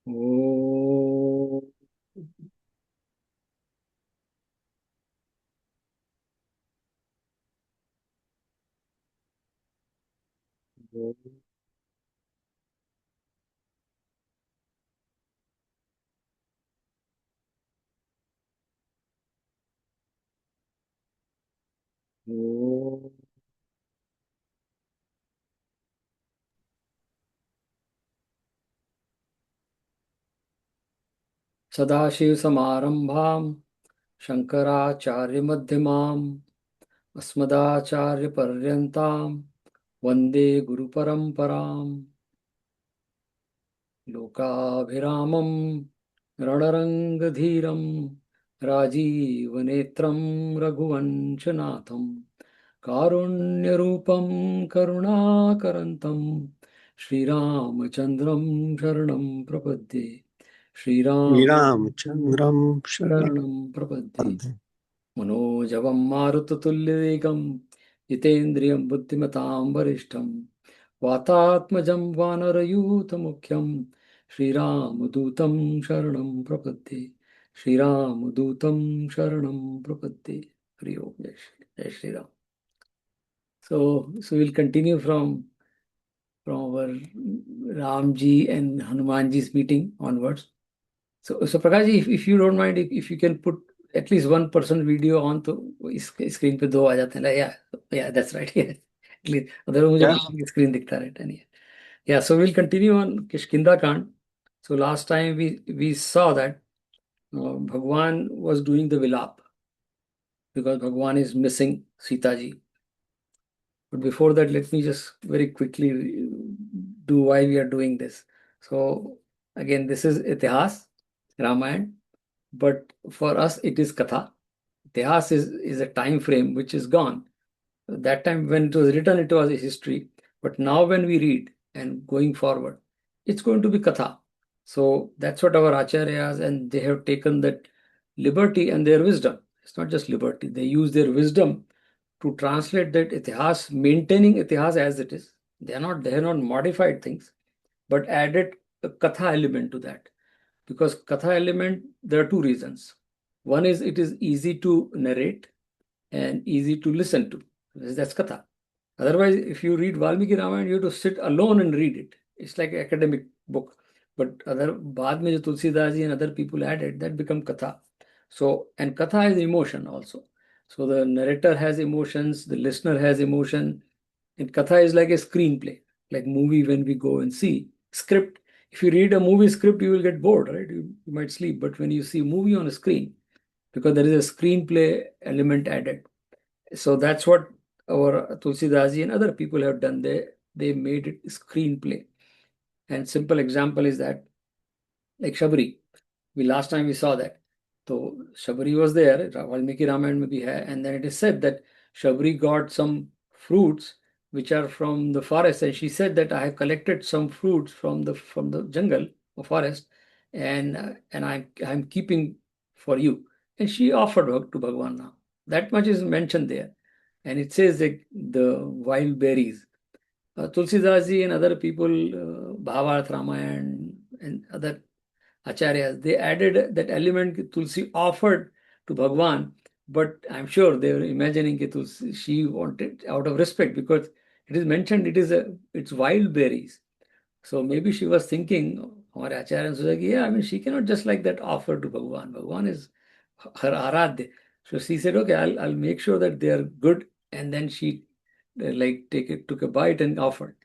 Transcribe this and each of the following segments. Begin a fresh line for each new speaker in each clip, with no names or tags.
ओ ओ सदाशिवसमारम्भां शङ्कराचार्यमध्यमाम् अस्मदाचार्यपर्यन्तां वन्दे गुरुपरम्पराम् लोकाभिरामं रणरङ्गधीरं राजीवनेत्रं रघुवंशनाथं कारुण्यरूपं करुणाकरन्तं श्रीरामचन्द्रं शरणं प्रपद्ये श्रीराम
श्रीरामचन्द्रं शरणं
शरणं प्रपद्ये
प्रपद्ये।
मनोजवं मारुततुल्यवेगं जितेन्द्रियं बुद्धिमतां वरिष्ठं वातात्मजं वानरयूथमुख्यं श्रीरामदूतं शरणं प्रपद्ये श्रीरामदूतं शरणं प्रपद्ये हरि ओम जय Shri Ram. So we'll continue from our Ramji and Hanumanji's meeting onwards. So Prakash ji, if you don't mind, if you can put at least 1% video on, तो इस स्क्रीन पे दो आ जाते हैं. Yeah, that's right. Yeah, at least other
क्या?
मुझे screen दिखता रहता नहीं है. Yeah, so we'll continue on Kishkinda Kand. So last time we saw that Bhagwan was doing the vilap because Bhagwan is missing Sita ji. But before that, let me just very quickly do why we are doing this. So again, this is Itihas, Ramayana, but for us it is Katha. Itihas is a time frame which is gone. That time when it was written, it was a history. But now when we read and going forward, it's going to be Katha. So that's what our Acharyas, and they have taken that liberty and their wisdom. It's not just liberty, they use their wisdom to translate that itihas, maintaining itihas as it is. They have not modified things, but added a katha element to that. Because katha element, there are two reasons. One is it is easy to narrate and easy to listen to. That's katha. Otherwise, if you read Valmiki Ramayana, you have to sit alone and read it. It's like an academic book. But other baad mein jo Tulsidas ji and other people added, that become katha. So, and katha is emotion also. So the narrator has emotions, the listener has emotion, and katha is like a screenplay, like movie when we go and see. Script, if you read a movie script, you will get bored, right? You might sleep. But when you see a movie on a screen, because there is a screenplay element added. So that's what our Tulsidas and other people have done. They made it screenplay. And simple example is that, like Shabri, last time we saw that. So Shabri was there, Valmiki Ramayana mein bhi hai, and then it is said that Shabri got some fruits which are from the forest, and she said that I have collected some fruits from the jungle or forest, and I'm keeping for you. And she offered to Bhagwan now. That much is mentioned there. And it says that the wild berries. Tulsidas ji and other people, Bhavarth Ramayana and other acharyas, they added that element Tulsi offered to Bhagwan, but I'm sure they were imagining that Tulsi, she wanted out of respect because it is mentioned it's wild berries. So maybe she was thinking, हमारे आचार्य ने सोचा कि yeah, I mean, she cannot just like that offer to Bhagwan. Bhagwan is her aradhya. So she said, okay, I'll make sure that they are good. And then she like took a bite and offered.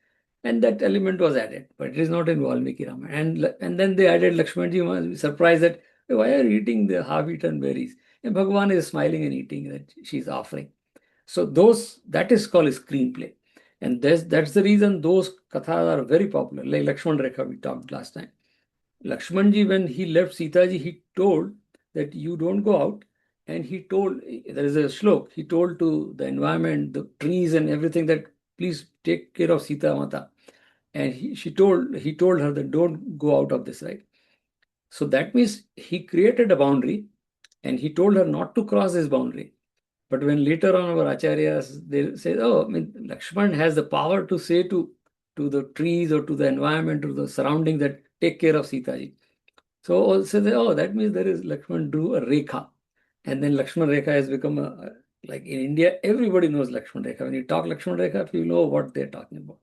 And that element was added, but it is not in Valmiki Ramayana. And then they added Lakshmanji was surprised that why are you eating the half-eaten berries? And Bhagwan is smiling and eating that she's offering. So that is called a screenplay. And that's the reason those kathas are very popular. Like Lakshman Rekha we talked last time. Lakshmanji, when he left Sitaji, he told that you don't go out. And he told, there is a shlok, he told to the environment, the trees and everything that please take care of Sita Mata. And he told her that don't go out of this, right? So that means he created a boundary and he told her not to cross this boundary. But when later on our acharyas, they say, oh, I mean, Lakshman has the power to say to to the trees or to the environment or the surrounding that take care of Sita ji. So also they, oh, that means there is Lakshman drew a rekha. And then Lakshman Rekha has become like in India, everybody knows Lakshman Rekha. When you talk Lakshman Rekha, you know what they're talking about.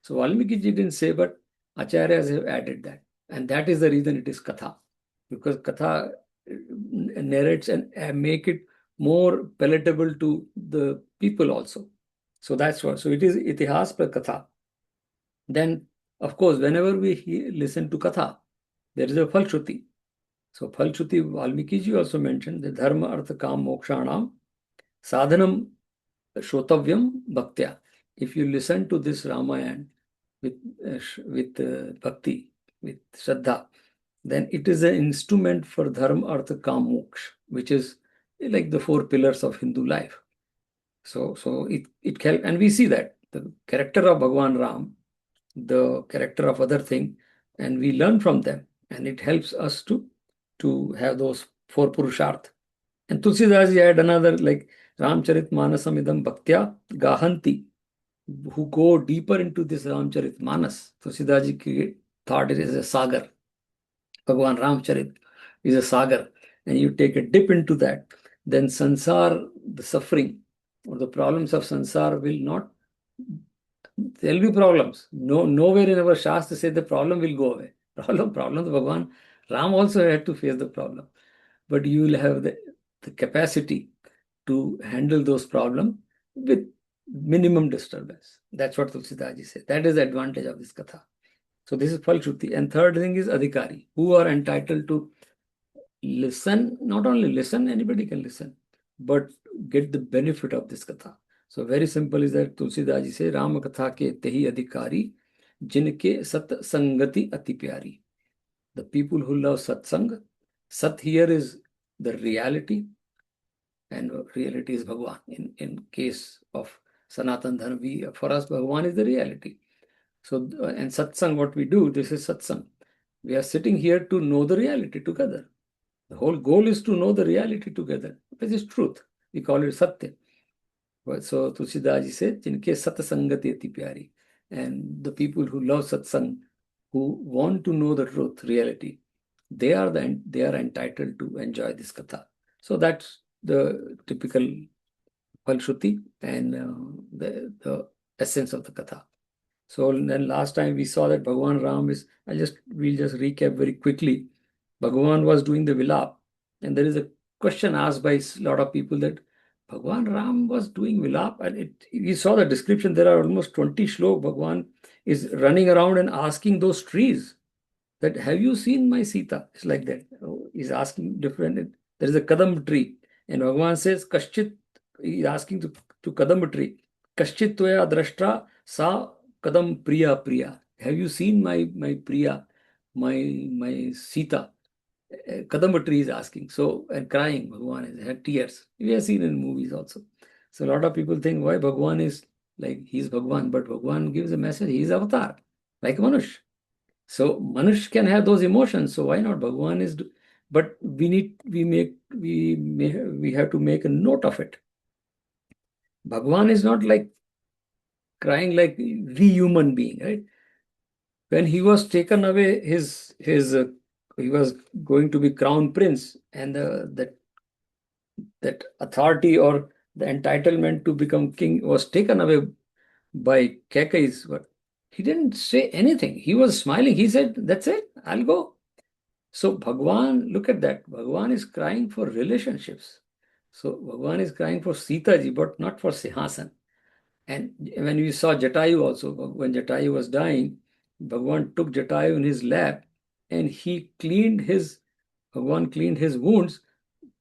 So Valmiki ji didn't say, but Acharyas have added that. And that is the reason it is Katha. Because Katha narrates and make it more palatable to the people also. So that's what. So it is Itihas per Katha. Then, of course, whenever we listen to Katha, there is a Falshruti. So Falshruti, Valmiki ji also mentioned the Dharma, Artha, Kam, Mokshanam, Sadhanam, Shrotavyam, Bhaktya. If you listen to this Ramayana with bhakti, with Shraddha, then it is an instrument for Dharma, Artha, Kam, Moksha, which is like the 4 pillars of Hindu life. So it can, and we see that the character of Bhagwan Ram, the character of other thing, and we learn from them, and it helps us to have those 4 purusharth. And Tulsidas ji had another like Ramcharit Manasam idam bhaktya gahanti, who go deeper into this Ramcharit Manas. Tulsidas ji thought it is a sagar. Bhagwan Ramcharit is a sagar, and you take a dip into that, then sansar, the suffering or the problems of sansar will not. There will be problems. Nowhere in our Shastra say the problem will go away. Problem, the Bhagwan Ram also had to face the problem. But you will have the capacity to handle those problems with minimum disturbance. That's what Tulsidaji said. That is the advantage of this katha. So this is Falshruti. And third thing is Adhikari, who are entitled to listen, not only listen, anybody can listen, but get the benefit of this katha. So very simple is that Tulsidas ji say, Ram katha ke tehi adhikari, jinke sat sangati ati pyari. The people who love satsang. Sat here is the reality, and reality is Bhagwan. In case of Sanatan Dharma, for us, Bhagwan is the reality. So, and satsang, what we do, this is satsang. We are sitting here to know the reality together. The whole goal is to know the reality together, which is truth. We call it satya. So Tulsidas ji said, "Jinke sat sangati ati pyari," and the people who love satsang, who want to know the truth, reality, they are entitled to enjoy this katha. So that's the typical Falshruti and the essence of the katha. So then last time we saw that Bhagwan Ram is. We'll just recap very quickly. Bhagwan was doing the vilap, and there is a question asked by a lot of people that Bhagwan Ram was doing vilap, and we saw the description. There are almost 20 shlok. Bhagwan is running around and asking those trees that, have you seen my Sita? It's like that. He's asking different. There is a Kadam tree, and Bhagwan says, Kaschit, he's asking to Kadam tree, Kaschit Tvaya Drashtra Sa Kadam Priya Priya. Have you seen my Priya, my Sita? Kadamba tree is asking. So, and crying, Bhagwan has had tears. We have seen in movies also. So a lot of people think why Bhagwan is like, he's Bhagwan, but Bhagwan gives a message, he's avatar, like Manush. So Manush can have those emotions. So why not? Bhagwan is, but we have to make a note of it. Bhagwan is not like crying like the human being, right? When he was taken away, he was going to be crown prince, and that authority or the entitlement to become king was taken away by Kekais. But he didn't say anything. He was smiling. He said, "That's it. I'll go." So Bhagwan, look at that. Bhagwan is crying for relationships. So Bhagwan is crying for Sita ji, but not for Sihasan. And when we saw Jatayu also, when Jatayu was dying, Bhagwan took Jatayu in his lap, and Bhagwan cleaned his wounds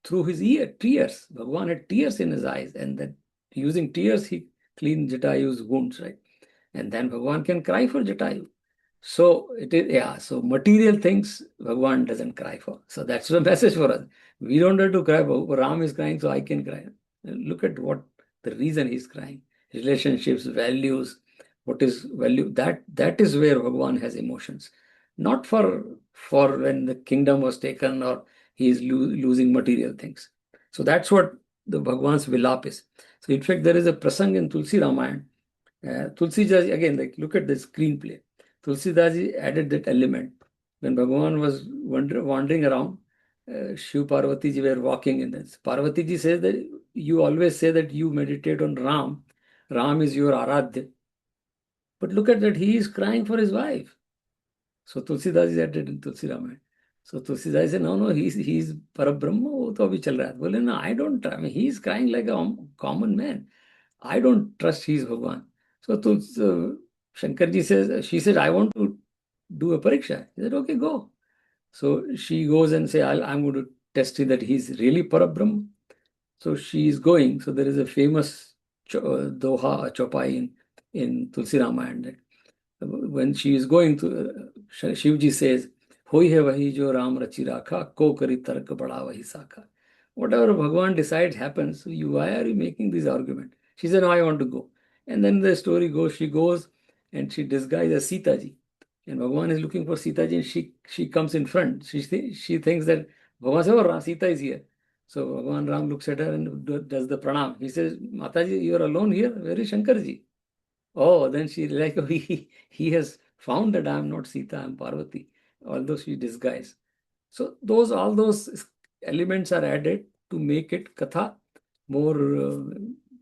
through his tears. Bhagwan had tears in his eyes, and then using tears, he cleaned Jatayu's wounds, right? And then Bhagwan can cry for Jatayu. So it is, yeah, so material things Bhagwan doesn't cry for. So that's the message for us. We don't have to cry. Ram is crying, so I can cry. Look at what the reason he's crying. Relationships, values, what is value, that is where Bhagwan has emotions. Not for when the kingdom was taken or he is losing material things. So that's what the Bhagwan's vilap is. So in fact, there is a prasang in Tulsi Ramayana Tulsidas, again, like look at the screenplay. Tulsidas added that element. When Bhagavan was wandering around, Shiv Parvati ji were walking in this. Parvati ji says that you always say that you meditate on Ram. Ram is your Aradhya. But look at that, he is crying for his wife. So Tulsidas is added in Tulsi Ramayana. So Tulsidas said, no, he's Parabrahma, वो तो अभी चल रहा है. बोले, no, I don't, I mean, he's crying like a common man. I don't trust he's Bhagwan. So Shankarji says, she said, I want to do a pariksha. He said, okay, go. So she goes and say, I'm going to test it that he's really Parabrahma. So she is going. So there is a famous doha, chopai in Tulsi Ramayana. When she is going to, Shivji says, Hoi hai wahi jo Ram rachi rakha, ko kari tark bada wahi sakha. Whatever Bhagavan decides happens, so why are you making this argument? She said, no, I want to go. And then the story goes, she goes and she disguises Sita ji. And Bhagavan is looking for Sita ji and she comes in front. She thinks that Bhagavan says, oh, Sita is here. So Bhagavan Ram looks at her and does the pranam. He says, Mataji, you are alone here? Where is Shankarji? Oh, then she like, oh, he has found that I am not Sita, I am Parvati, although she disguised. So all those elements are added to make it katha more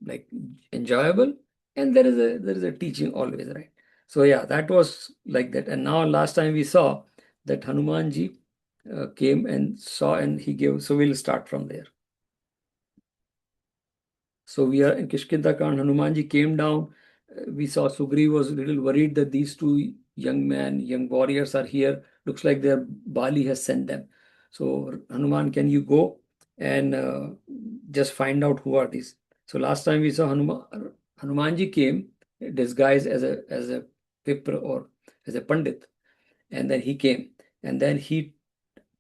like enjoyable, and there is a teaching always, right? So yeah, that was like that. And now last time we saw that Hanumanji came and saw, and he gave. So we'll start from there. So we are in Kishkinda Kand. Hanumanji came down. We saw Sugriv was a little worried that these two young warriors are here. Looks like their Bali has sent them. So Hanuman, can you go and just find out who are these? So last time we saw Hanumanji came disguised as a Vipra or as a Pandit, and then he came, and then he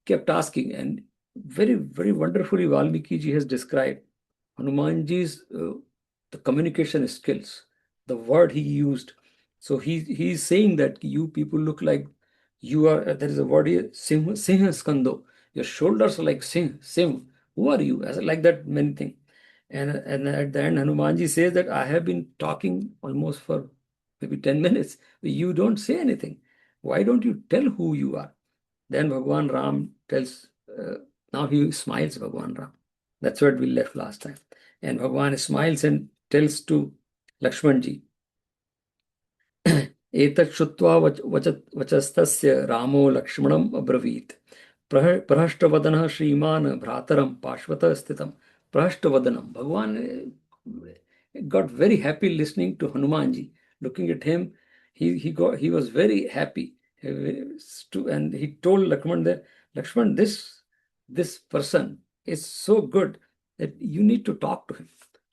kept asking, and very, very wonderfully Valmiki ji has described Hanumanji's the communication skills, the word he used. So he's saying that you people look like you are. There is a word here, Sim Skando. Your shoulders are like Sim. Who are you? As like that many things. And at the end, Hanumanji says that I have been talking almost for maybe 10 minutes. You don't say anything. Why don't you tell who you are? Then Bhagwan Ram tells. Now he smiles, Bhagwan Ram. That's what we left last time. And Bhagwan smiles and tells to Lakshmanji, Etat Shutva Vachastasya Ramo Lakshmanam Abravit. Prahashtavadanah Shriman Bhrataram Pashvata Sthitam. Prahashtavadanam. Bhagwan got very happy listening to Hanumanji. Looking at him, he was very happy. And he told Lakshman that, Lakshman, this person is so good that you need to talk to him.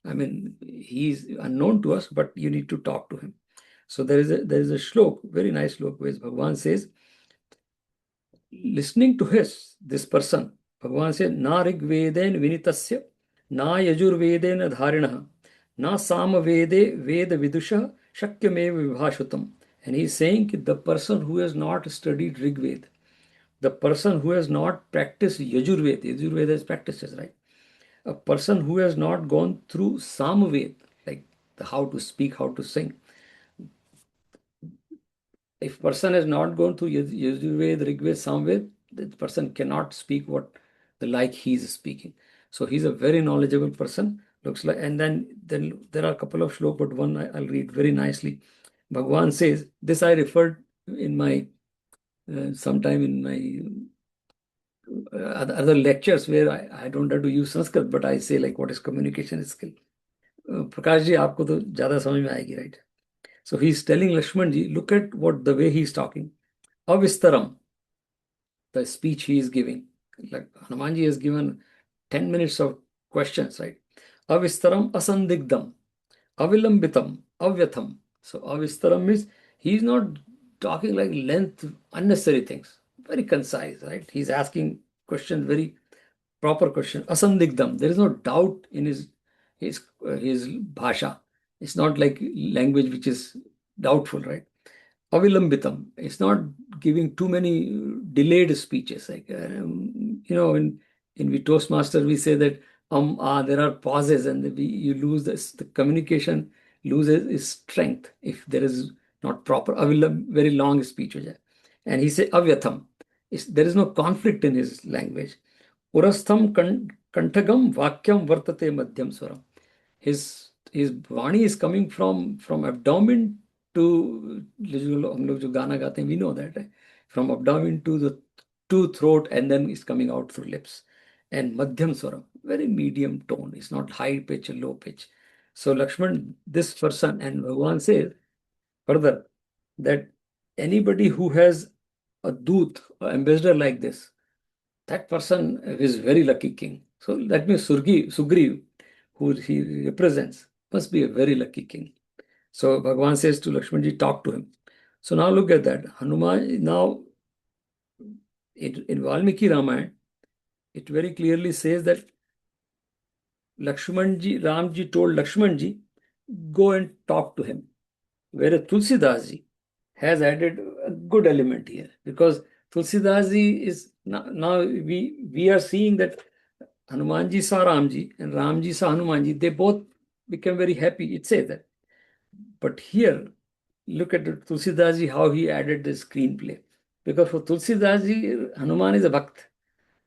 I mean, he's unknown to us, but you need to talk to him. So there is a shlok, very nice shlok, where Bhagavan says, listening to this person, Bhagavan says, na rigveden vinitasya, na yajurveden dharinah, na samavede veda vidusha shakyamev vibhashutam. And he's saying the person who has not studied Rigved, the person who has not practiced Yajurveda is practices, right? A person who has not gone through Samaved, like how to speak, how to sing. If person has not gone through Yajurveda, Rigved, Samaved, that person cannot speak like he is speaking. So he's a very knowledgeable person, looks like. And then there are a couple of shlokas, but one I'll read very nicely. Bhagwan says, this I referred in my sometime in my other lectures where I don't have to use Sanskrit, but I say like what is communication skill. Prakash ji, aapko to zyada samajh mein aayegi, right? So he's telling Lakshman ji, look at the way he's talking. Avistaram, the speech he is giving. Like Hanumanji has given 10 minutes of questions, right? Avistaram asandigdam, avilambitam, avyatham. So avistaram means he's not talking like length, unnecessary things. Very concise, right? He's asking questions, very proper question. Asandigdam. There is no doubt in his bhasha. It's not like language which is doubtful, right? Avilambitam. It's not giving too many delayed speeches. Like in we Toastmasters we say that there are pauses and you lose the communication loses his strength if there is not proper, very long speech. And he said, Avyatham. There is no conflict in his language. Urastham kantagam vakyam vartate madhyam swaram. His Vani is coming from abdomen to हम लोग जो गाना गाते हैं, we know that, right? From abdomen to throat, and then it's coming out through lips. And madhyam swaram, very medium tone. It's not high pitch or low pitch. So Lakshman, this person, and Bhagavan says further that anybody who has a doot, an ambassador like this, that person is very lucky king. So that means Sugriv, who he represents, must be a very lucky king. So Bhagavan says to Lakshmanji, talk to him. So now look at that. Hanuman, now in Valmiki Ramayana, it very clearly says that Ramji told Lakshmanji, go and talk to him. Whereas Tulsidas ji has added a good element here, because Tulsidas ji is now we are seeing that Hanumanji saw Ramji and Ramji saw Hanumanji. They both became very happy. It says that. But here, look at Tulsidas ji, how he added the screenplay. Because for Tulsidas ji, Hanuman is a Bhakt.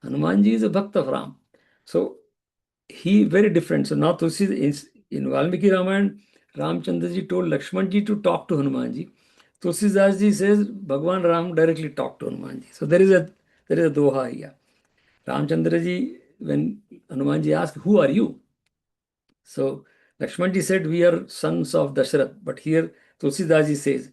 Hanumanji is a Bhakt of Ram. So he very different. So now Tulsidas in Valmiki Ramayana, Ramchandra ji told Lakshman ji to talk to Hanumanji. Tulsidas ji says Bhagwan Ram directly talked to Hanumanji. So there is a doha here. Ramchandra ji, when Hanumanji asked, who are you? So Lakshmanji said, we are sons of Dasharath. But here Tulsidas ji says,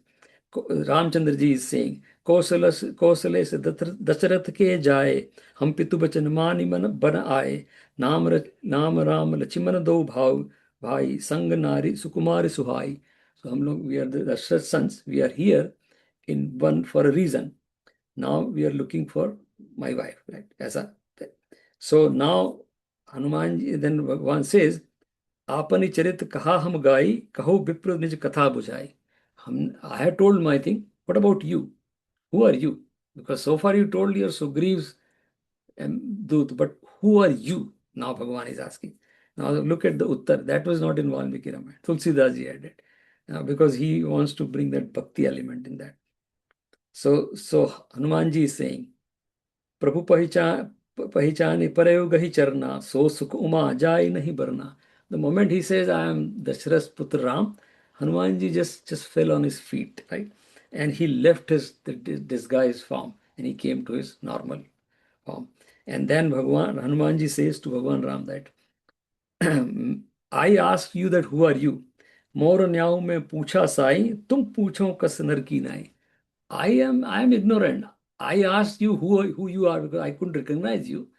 Ramchandra ji is saying, कौशल से दशरथ के जाए हम पितु बचन मानि मन बन आए नाम राम लक्ष्मण दो भाई संग नारी सुकुमारी सुहाई. So हम लोग, we are the Dasharath sons. We are here in one for a reason. Now we are looking for my wife, right? So now Hanuman ji, then Bhagavan says, आपनी चरित कहा हम गाई कहो विप्र निज कथा बुझाई. I have told my thing. What about you? Who are you? Because so far you told your Sugriv's Dut, but who are you? Now Bhagavan is asking. Now look at the Uttar. That was not in Valmiki Ramayana. Tulsidas ji added. Because he wants to bring that bhakti element in that. So Hanumanji is saying, Prabhu pahicane parayoga hi charna, so sukh uma jai nahi barna. The moment he says, I am Dasharath's Putra Ram, Hanumanji just fell on his feet, right? And he left his disguised form and he came to his normal form. And then Hanumanji says to Bhagwan Ram that, I ask you that who are you? Mor nyau mein pucha sai, tum pucho kas nar ki nai. I am ignorant. I asked you who you are because I couldn't recognize you.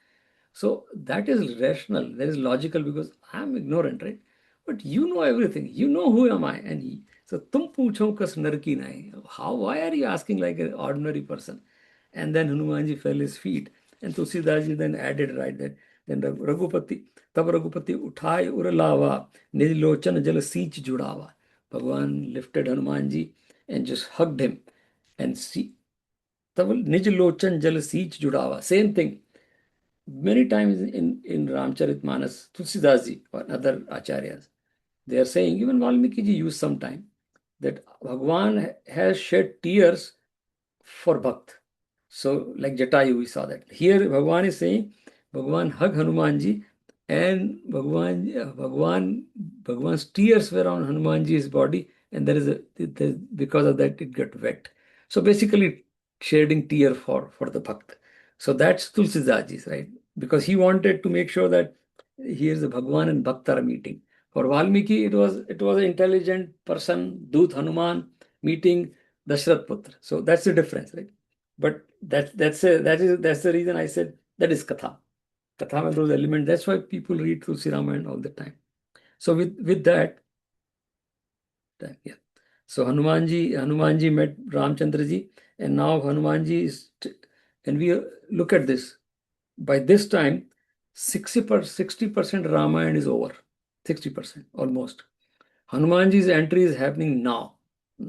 So that is rational. That is logical because I am ignorant, right? But you know everything. You know who am I. And so tum pucho kas narki nahi. Why are you asking like an ordinary person? And then Hanumanji fell his feet. And Tulsidas ji then added right there. Then Raghupati uthai uralawa nij lochan jal seech judawa. Bhagwan lifted Hanumanji and just hugged him. And see, nij lochan jal seech judawa. Same thing. Many times in Ramcharitmanas, Tulsidas ji or other acharyas, they are saying, even Valmiki ji used some time, that Bhagwan has shed tears for Bhakt. So like Jatayu, we saw that. Here Bhagwan is saying, Bhagwan hug Hanumanji, and Bhagwan's tears were on Hanumanji's body, and because of that it got wet. So basically shedding tear for the Bhakt. So that's Tulsidas ji, right? Because he wanted to make sure that here's the Bhagwan and Bhakta are meeting. For Valmiki, it was an intelligent person, Dut Hanuman, meeting Dashrath Putra. So that's the difference, right? But that's the reason I said that is Katha. Katha with those elements. That's why people read Tulsi Ramayana all the time. So with that, yeah. So Hanumanji met Ramchandra ji, and now Hanumanji is, and we look at this. By this time, 60% Ramayana is over. 60% almost. Hanumanji's entry is happening now.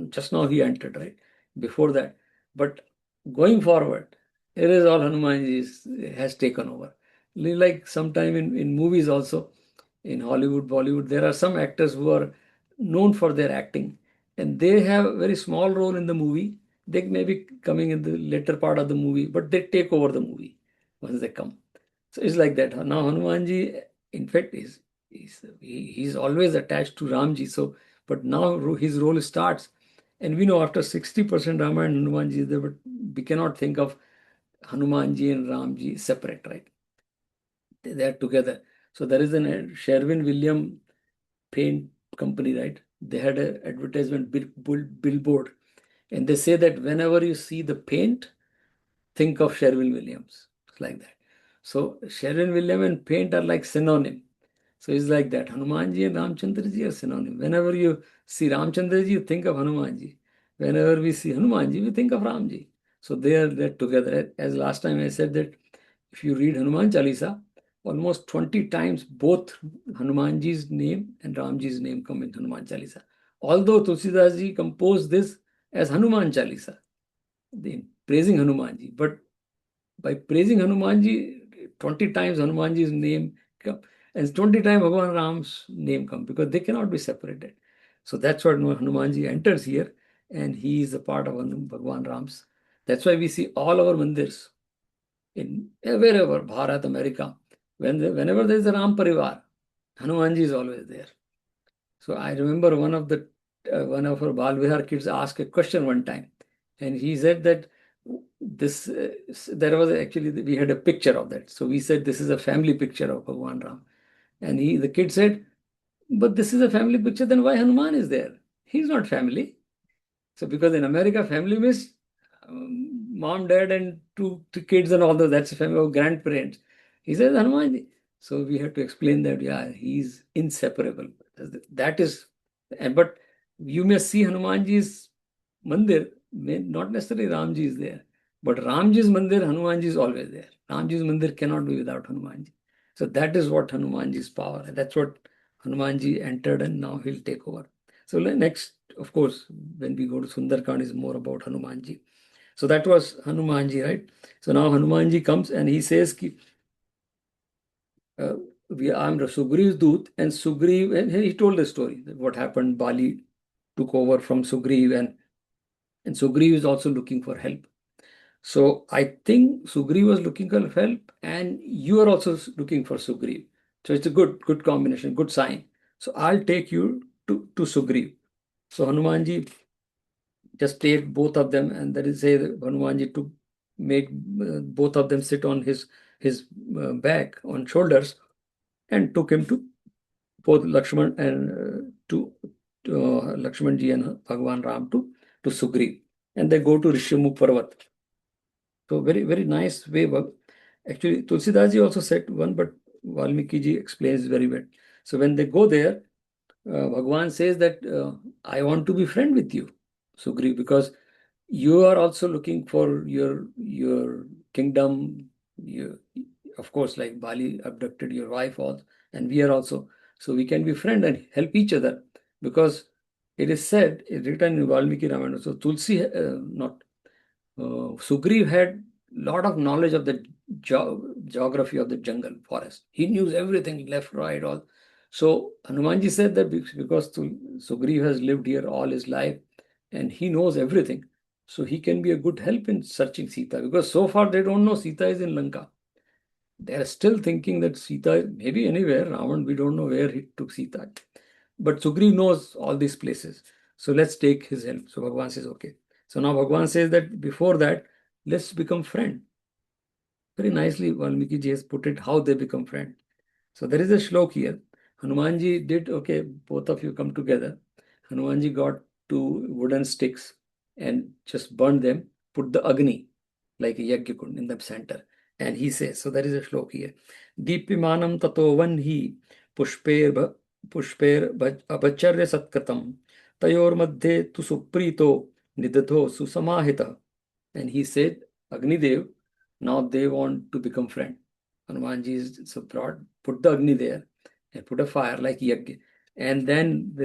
Just now he entered, right? Before that. But going forward, it is all Hanumanji has taken over. Like sometime in movies also, in Hollywood, Bollywood, there are some actors who are known for their acting, and they have a very small role in the movie. They may be coming in the later part of the movie, but they take over the movie once they come. So it's like that. Now Hanumanji, in fact, he's always attached to Ramji. So, but now his role starts, and we know after 60% Ramayana and Hanumanji is there, but we cannot think of Hanumanji and Ramji separate, right? They are together. So there is an Sherwin-Williams paint company, right? They had an advertisement billboard, and they say that whenever you see the paint, think of Sherwin-Williams. It's like that. So Sherwin-Williams and paint are like synonym. So it's like that. Hanumanji and Ramchandraji are synonym. Whenever you see Ramchandraji, you think of Hanumanji. Whenever we see Hanumanji, we think of Ramji. So they're together. As last time I said that if you read Hanuman Chalisa, almost 20 times both Hanumanji's name and Ramji's name come in Hanuman Chalisa. Although Tulsidas ji composed this as Hanuman Chalisa, praising Hanumanji, but by praising Hanumanji, 20 times Hanumanji's name come, and 20 times Bhagavan Ram's name come, because they cannot be separated. So that's what Hanumanji enters here, and he is a part of Bhagavan Ram's. That's why we see all our mandirs in wherever, Bharat, America, whenever there is a Ram Parivar, Hanumanji is always there. So I remember one of our Bal Vihar kids asked a question one time, and he said that this there was actually, we had a picture of that. So we said this is a family picture of Bhagwan Ram, and the kid said, but this is a family picture, then why Hanuman is there? He's not family. So because in America, family means mom, dad, and two kids and all those. That's a family of grandparents. He says Hanuman. So we have to explain that, yeah, he's inseparable. That is, but you may see Hanumanji's mandir, not necessarily Ramji is there, but Ramji's mandir, Hanumanji is always there. Ramji's mandir cannot be without Hanumanji. So that is what Hanumanji's power, and that's what Hanumanji entered, and now he'll take over. So next, of course, when we go to Sundarkand, is more about Hanumanji. So that was Hanumanji, right? So now Hanumanji comes and he says, I'm Sugriv's Doot, and Sugriv, and he told the story, what happened. Bali took over from Sugriv, and Sugriv is also looking for help. So I think Sugriv was looking for help, and you are also looking for Sugriv. So it's a good combination, good sign. So I'll take you to Sugriv. So Hanumanji just take both of them, and that is say Hanumanji to make both of them sit on his back, on shoulders, and took him to both Lakshman and to Lakshmanji and Bhagwan Ram to Sugriv, and they go to Rishyamukh Parvat. So very nice way. Actually, Tulsidas ji also said one, but Valmiki ji explains very well. So when they go there, Bhagwan says that I want to be friend with you, Sugriv, because you are also looking for your kingdom. Of course, like Bali abducted your wife also, and we are also. So we can be friend and help each other, because it is said, written in Valmiki Ramayana. So Tulsi, Sugriv had lot of knowledge of the geography of the jungle forest. He knew everything, left, right, all. So Hanumanji said that because Sugriv has lived here all his life and he knows everything, so he can be a good help in searching Sita, because so far they don't know Sita is in Lanka. They are still thinking that Sita may be anywhere. Ravan, we don't know where he took Sita. But Sugriv knows all these places. So let's take his help. So Bhagwan says, okay. So now Bhagwan says that before that, let's become friend. Very nicely, Valmiki ji has put it, how they become friend. So there is a shlok here. Hanumanji did, okay, both of you come together. Hanumanji got two wooden sticks and just burned them, put the Agni, like a Yajna in the center. And he says, so there is a shlok here. Deepimanam tato vanhi pushper abacharya satkatam tayor madhe tu suprito nidadho susamahita. And he said, Agni Dev, now they want to become friend. Hanumanji is so broad, put the Agni there and put a fire like Yajna. And then the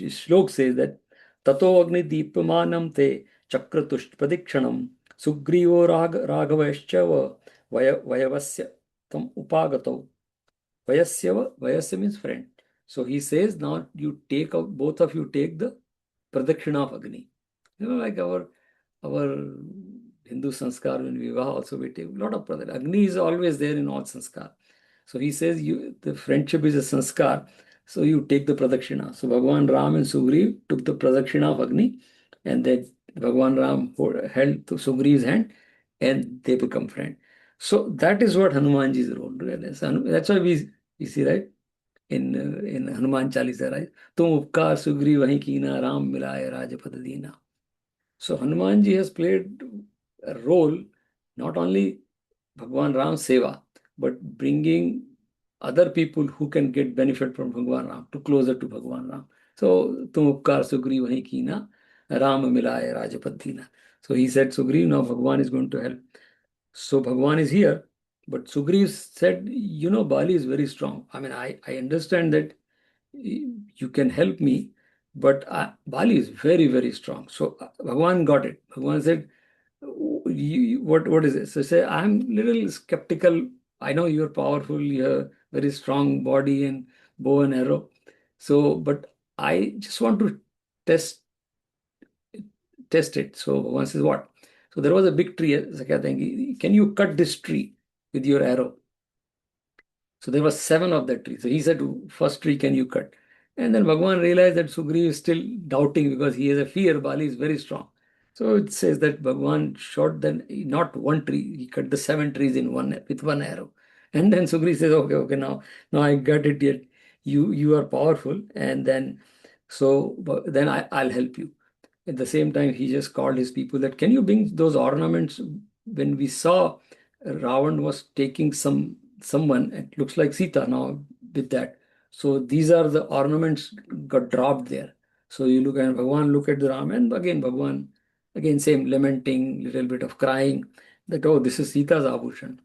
shlok says that Tato Agni Deepamanam te Chakratush Pradikshanam Sugrivo Raghavashchava Vayavasya Tam Upagato. Vayasya means friend. So he says, now you take both of you take the pradakshina of Agni. Like our Hindu sanskar, when we vivaha also we take a lot of pradakshina. Agni is always there in all sanskar. So he says the friendship is a sanskar, so you take the pradakshina. So Bhagwan Ram and Sugriv took the pradakshina of Agni, and then Bhagwan Ram held Sugriv's hand, and they become friends. So that is what Hanumanji's role really is. And that's why we see, right, in Hanuman Chalisa, right? तुम उपकार सुग्रीव वहीं कीना राम मिलाए राजपद दीना. So Hanumanji has played a role, not only Bhagwan Ram Seva, but bringing other people who can get benefit from Bhagwan Ram to closer to Bhagwan Ram. So तुम उपकार सुग्रीव वहीं कीना राम मिलाए राजपद दीना. So he said, Sugriv, now Bhagwan is going to help. So Bhagwan is here, but Sugriv said, Bali is very strong. I mean, I understand that you can help me, but Bali is very, very strong. So Bhagwan got it. Bhagwan said, what is this? So say, I'm little skeptical. I know you're powerful, you have very strong body and bow and arrow. So, but I just want to test it. So Bhagwan says, what? So there was a big tree. Can you cut this tree with your arrow? So there were 7 of that tree. So he said, first tree can you cut? And then Bhagwan realized that Sugriv is still doubting because he has a fear. Bali is very strong. So it says that Bhagwan shot then not one tree, he cut the 7 trees with one arrow. And then Sugriv says, okay, now I got it yet. You are powerful. And then then I'll help you. At the same time, he just called his people that, can you bring those ornaments? When we saw Ravan was taking someone, it looks like Sita now with that. So these are the ornaments got dropped there. So you look at Bhagwan, look at the Ram, and again Bhagwan, again same lamenting, little bit of crying that, oh, this is Sita's Abhushan.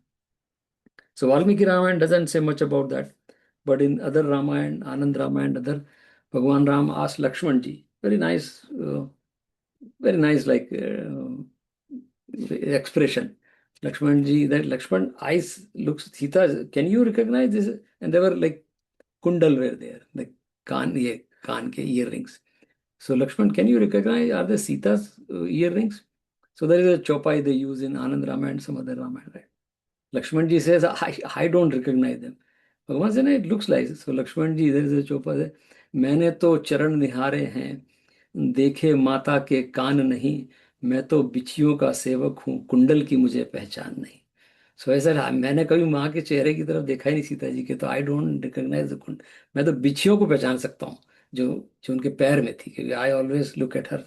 So Valmiki Ramayana doesn't say much about that. But in other Ramayana, Anand Ramayana, other, Bhagwan Ram asked Lakshmanji, very nice expression. Lakshmanji, that Lakshman eyes looks, Sita, can you recognize this? And there were like kundal were there, like kaan ke earrings. So Lakshman, can you recognize, are they Sita's earrings? So there is a chopai they use in Anand Ramayana and some other Ramayana, right? Lakshmanji says, I don't recognize them. Bhagwan said, it looks like. So Lakshmanji, there is a chopa, मैंने तो चरण निहारे हैं, देखे माता के कान नहीं, मैं तो बिछियों का सेवक हूँ, कुंडल की मुझे पहचान नहीं. सो ऐसा मैंने कभी माँ के चेहरे की तरफ देखा ही नहीं सीता जी के, तो आई डोंट रिकॉग्नाइज द कुंड. मैं तो बिछियों को पहचान सकता हूँ जो जो उनके पैर में थी, क्योंकि I always look at her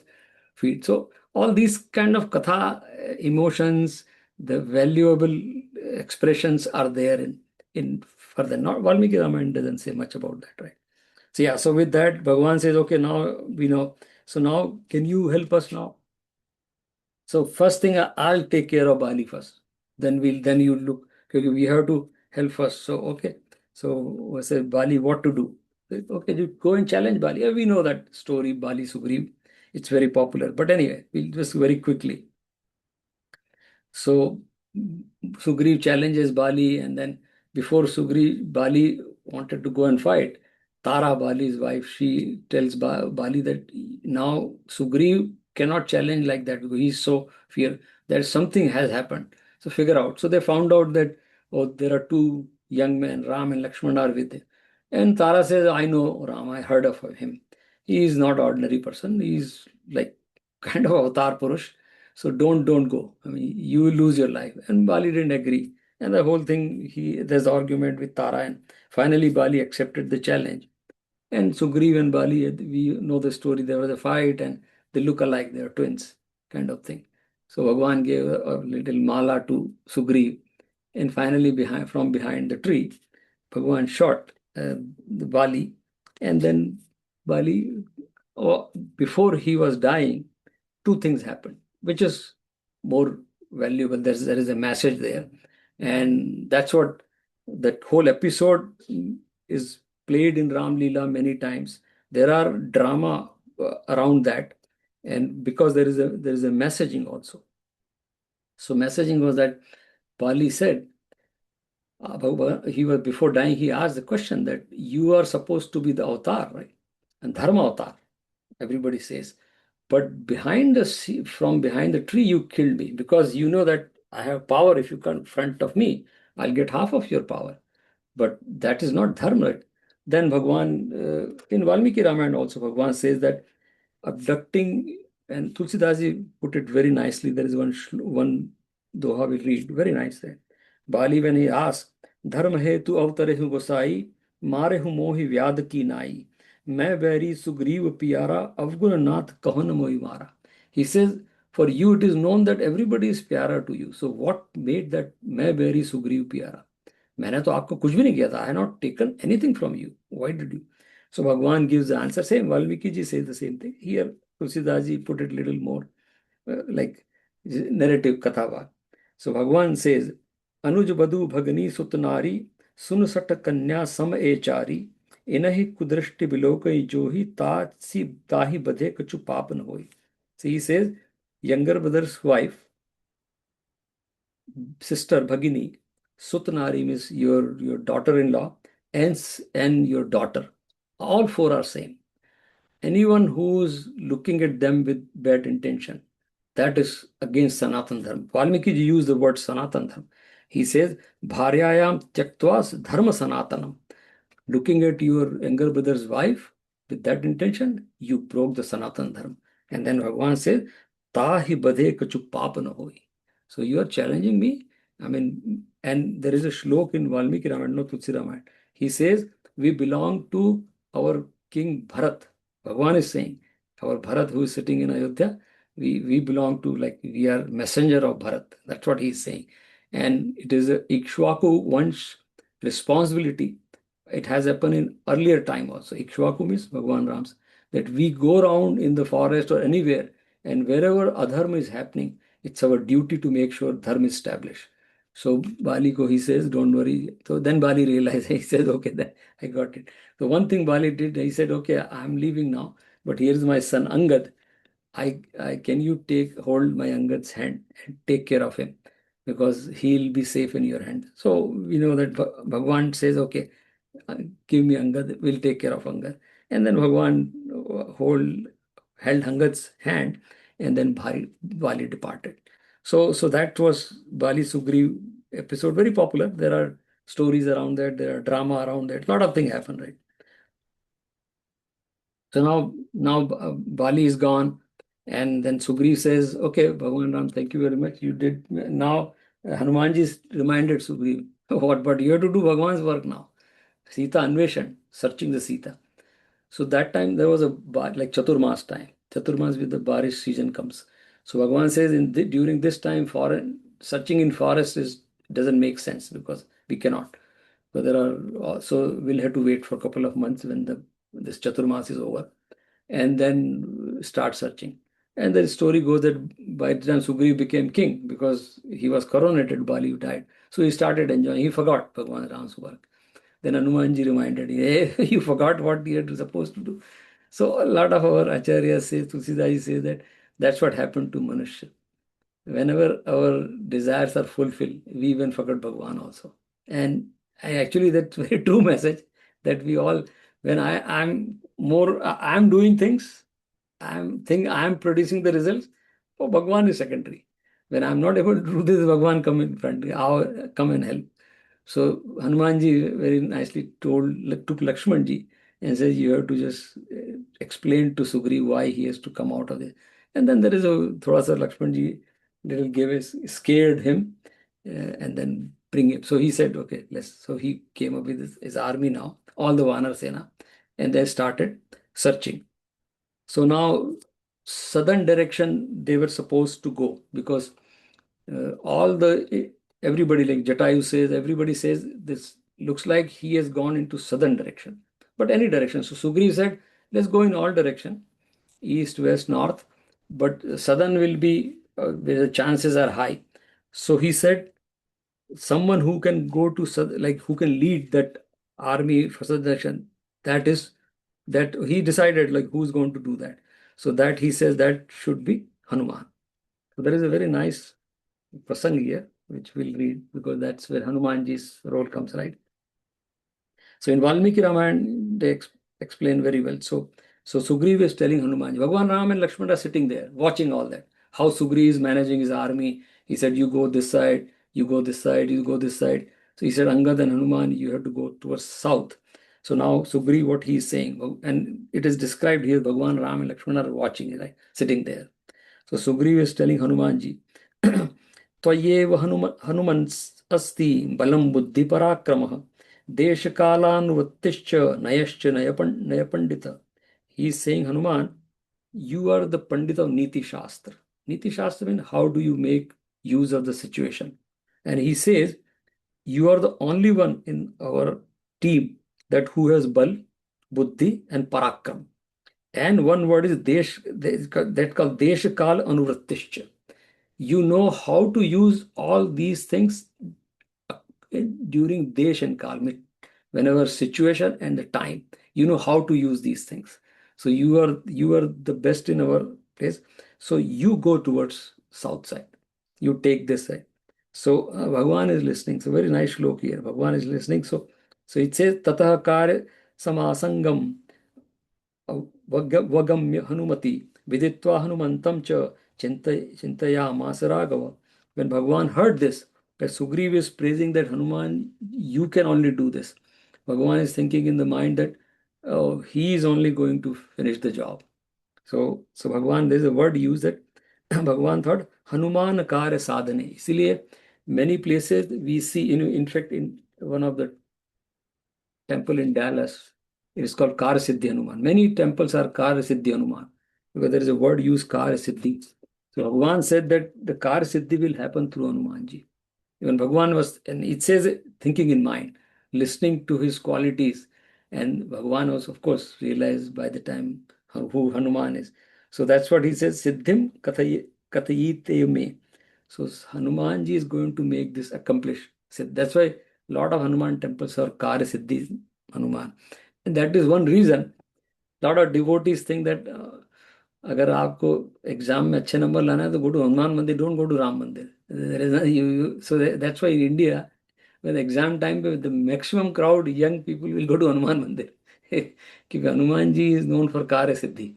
feet. So all these kind of katha emotions, the valuable expressions are there in further. Not Valmiki Ramayana doesn't say much about that, right? So yeah, so with that, Bhagwan says, okay, now we know. So now, can you help us now? So first thing, I'll take care of Bali first. Then you look, because we have to help first. So okay. So I said, Bali, what to do? Okay, you go and challenge Bali. Yeah, we know that story, Bali Sugriv. It's very popular. But anyway, we'll just very quickly. So Sugriv challenges Bali, and then before Bali wanted to go and fight, Tara, Bali's wife, she tells Bali that now Sugriv cannot challenge like that because he's so fear that something has happened. So figure out. So they found out that, oh, there are 2 young men, Ram and Lakshman, are with him. And Tara says, I know Ram, I heard of him. He is not ordinary person. He's like kind of avatar Purush. So don't go. I mean, you will lose your life. And Bali didn't agree. And the whole thing, there's argument with Tara, and finally Bali accepted the challenge. And Sugriv and Bali, we know the story. There was a fight, and they look alike. They are twins, kind of thing. So Bhagwan gave a little mala to Sugriv, and finally, from behind the tree, Bhagwan shot the Bali, and then Bali, before he was dying, 2 things happened, which is more valuable. There is a message there, and that's what that whole episode is played in Ram Leela many times. There are drama around that, and because there is a messaging also. So messaging was that Bali said he was before dying, he asked the question that you are supposed to be the avatar, right? And Dharma avatar, everybody says. But from behind the tree, you killed me because you know that I have power. If you come in front of me, I'll get half of your power. But that is not dharma. Right? Then Bhagwan, in Valmiki Ramayana also, Bhagwan says that abducting, and Tulsidas put it very nicely. There is one doha we read, very nice there. Bali, when he asked, Dharma he tu avtare hu gosai, mare hu mohi vyad ki nai, मैं बैरी सुग्रीव पियारा अवगुण नाथ कहन मोहि मारा. He says, for you it is known that everybody is pyara to you. So what made that मैं बैरी सुग्रीव पियारा? मैंने तो आपको कुछ भी नहीं किया था. I have not taken anything from you. Why did you? So Bhagwan gives the answer. Same, Valmiki ji says the same thing. Here, Tulsidas ji put it little more like narrative kathava. So Bhagwan says, Anuj Badu Bhagani Sutnari Sun Sat Kanya Sam Echari Inahi Kudrishti Bilokai Johi Tahi Badhe Kachu Papan Hoi. So he says, younger brother's wife, sister Bhagini, Sutnari means your daughter-in-law, and your daughter. All four are same. Anyone who's looking at them with bad intention, that is against Sanatan Dharma. Valmiki ji used the word Sanatan Dharma. He says, Bharyayam Tyaktwas Dharma Sanatanam. Looking at your younger brother's wife with that intention, you broke the Sanatan Dharma. And then Bhagavan says, Tahi Badhe Kachu Papana Hoi. So you are challenging me. I mean, and there is a shlok in Valmiki Ramayana, no Tulsi Ramayana. He says, we belong to our king Bharat. Bhagavan is saying, our Bharat who is sitting in Ayodhya, we belong to, like, we are messenger of Bharat. That's what he is saying. And it is a Ikshwaku one's responsibility. It has happened in earlier time also. Ikshwaku means Bhagavan Ram's, that we go around in the forest or anywhere, and wherever adharma is happening, it's our duty to make sure dharma is established. So Bali ko he says, don't worry. So then Bali realized, he says, okay, then I got it. So one thing Bali did, he said, okay, I'm leaving now, but here's my son Angad. Can you hold my Angad's hand and take care of him, because he'll be safe in your hand. So we know that Bhagwan says, okay, give me Angad, we'll take care of Angad. And then Bhagwan held Angad's hand, and then Bali departed. So that was Bali Sugriv episode, very popular. There are stories around that, there are drama around that, a lot of things happen, right? So now Bali is gone, and then Sugriv says, okay, Bhagwan Ram, thank you very much. You did. Now Hanumanji reminded Sugriv, what, but you have to do Bhagwan's work now. Sita Anveshan, searching the Sita. So that time there was like Chaturmas time. Chaturmas with the Barish season comes. So Bhagwan says during this time, searching in forest doesn't make sense, because we cannot. But so we'll have to wait for a couple of months when this Chaturmas is over, and then start searching. And the story goes that by the time Sugriv became king, because he was coronated, Bali died. So he started enjoying. He forgot Bhagwan Ram's work. Then Hanumanji reminded him, hey, you forgot what you are supposed to do. So a lot of our acharyas say, Tulsidaji says that that's what happened to Manushya. Whenever our desires are fulfilled, we even forget Bhagwan also. And actually, that's very true message, that we all, when I'm doing things, I'm producing the results. Oh, Bhagwan is secondary. When I'm not able to do this, Bhagwan come in front, come and help. So Hanumanji very nicely took Lakshmanji and says, you have to just explain to Sugriv why he has to come out of this. And then there is thoda sa Lakshmanji scared him, and then bring him. So he said, okay, so he came up with his army now, all the Vanar Sena, and they started searching. So now southern direction they were supposed to go, because everybody, like Jatayu says, everybody says this looks like he has gone into southern direction, but any direction. So Sugriv said, let's go in all direction, east, west, north, but southern will be where the chances are high. So he said, someone who can go to who can lead that army for southern direction, that he decided, like, who's going to do that. So that he says that should be Hanuman. So there is a very nice prasang here, which we'll read because that's where Hanumanji's role comes, right? So in Valmiki Ramayana, they explain very well. So Sugriva is telling Hanuman, Bhagwan Ram and Lakshmana are sitting there watching all that. How Sugriva is managing his army. He said, you go this side, you go this side, you go this side. So he said, Angad and Hanuman, you have to go towards south. So now Sugriva, what he is saying, and it is described here, Bhagwan Ram and Lakshmana are watching, right? Sitting there. So Sugriva is telling Hanumanji, Tvayev Hanuman asti balam buddhi parakramah Deshakalanvrittischa nayascha nayapandita. He is saying, Hanuman, you are the Pandit of Niti Shastra. Niti Shastra means how do you make use of the situation. And he says, you are the only one in our team that who has Bal, Buddhi and Parakram. And one word is Desh, that called Deshakal Anuvrittischa. You know how to use all these things during Desh and Kal, whenever situation and the time, you know how to use these things. So you are the best in our place. So you go towards south side. You take this side. So Bhagwan is listening. So very nice shlok here. Bhagwan is listening. So it says Tatah Karya Samasangam Vagamya Hanumati Viditva Hanumantam cha Chintayamasa Raghava. When Bhagwan heard this, that Sugriva is praising that Hanuman, you can only do this. Bhagwan is thinking in the mind that he is only going to finish the job. So Bhagwan, there's a word used that Bhagwan thought Hanuman Karya Sadhane. Isliye many places we see, in fact, in one of the temple in Dallas, it is called Karya Siddhi Hanuman. Many temples are Karya Siddhi Hanuman because there is a word used Karya Siddhi. So Bhagwan said that the Karya Siddhi will happen through Hanumanji. Even Bhagwan was, and it says thinking in mind, listening to his qualities. And Bhagwan was, of course, realized by the time who Hanuman is. So that's what he says, Siddhim Katayite me. So Hanumanji is going to make this accomplish. So that's why a lot of Hanuman temples are Karya Siddhi Hanuman. And that is one reason a lot of devotees think that अगर आपको exam में अच्छे number लाना है तो go to Hanuman Mandir, don't go to Ram Mandir. So that's why in India, when exam time, the maximum crowd, young people will go to Hanuman Mandir. Because Hanuman ji is known for Karya Siddhi,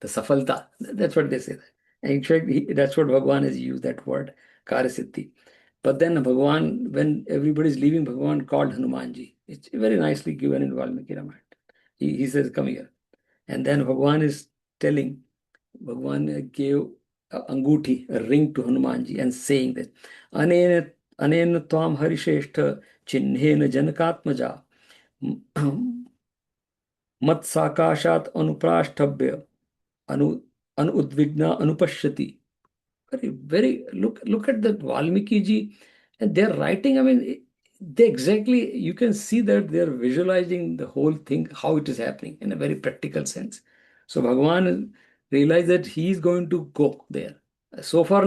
the Safalta. That's what they say. And in fact, that's what Bhagwan has used, that word, Karya Siddhi. But then Bhagwan, when everybody is leaving, Bhagwan called Hanumanji. It's very nicely given in Valmiki Ramayana. He says, come here. And then Bhagwan is telling, Bhagwan gave anguti, a ring to Hanumanji, and saying that, Anena tvam harisheshta chinhena janakatmaja mat sakashat anuprashtabhya anudvigna anupashyati. Very look at that Valmiki ji, and they're writing, I mean, they exactly, you can see that they're visualizing the whole thing, how it is happening in a very practical sense. So Bhagwan realized that he is going to go there. So far,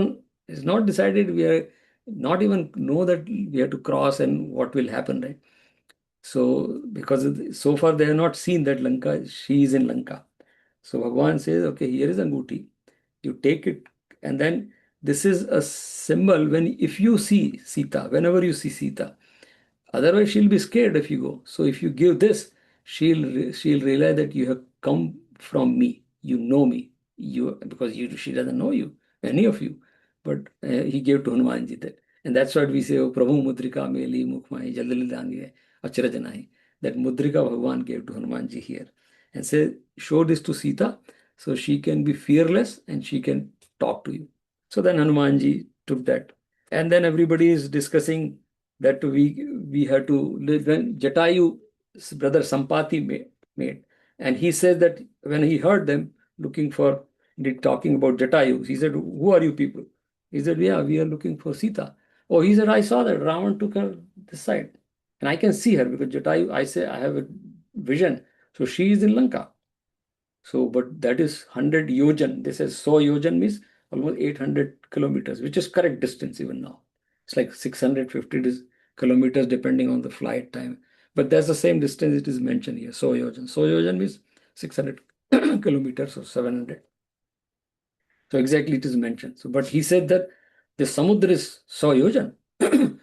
it's not decided, we are not even know that we have to cross and what will happen, right? So because so far they have not seen that Lanka, she is in Lanka. So Bhagwan says, okay, here is Anguti, you take it, and then this is a symbol when if you see Sita, whenever you see Sita, otherwise she'll be scared if you go. So if you give this, she'll realize that you have come from me, you know me, because she doesn't know you, any of you. But he gave to Hanumanji that, and that's what we say, oh, Prabhu Mudrika Meli Mukhmai Jaldalidani Acharajanai. That Mudrika Bhagwan gave to Hanumanji here, and say, show this to Sita, so she can be fearless and she can talk to you. So then Hanumanji took that, and then everybody is discussing that we have to, when Jatayu's brother Sampati made, and he says that when he heard them talking about Jatayu, he said, who are you people? He said, yeah, we are looking for Sita. Oh, he said, I saw that Ravan took her this side, and I can see her because Jatayu, I say I have a vision. So she is in Lanka. So, but that is 100 yojan. This is 100 yojan means almost 800 kilometers, which is correct distance even now. It's like 650 kilometers depending on the flight time. But that's the same distance it is mentioned here, 100 yojan. 100 yojan means 600 kilometers or 700. So exactly it is mentioned. So, but he said that The samudra is 100 yojan.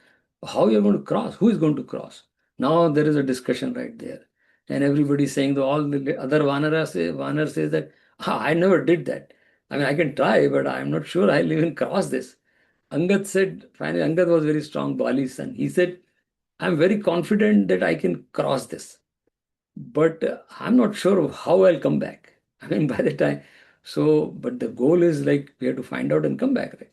How you're going to cross? Who is going to cross? Now there is a discussion right there. And everybody is saying, all the other Vanar says that, I never did that. I mean, I can try, but I'm not sure I'll even cross this. Angad said, finally, Angad was very strong, Bali's son. He said, I'm very confident that I can cross this, but I'm not sure of how I'll come back. I mean, by the time, but the goal is like we have to find out and come back, right?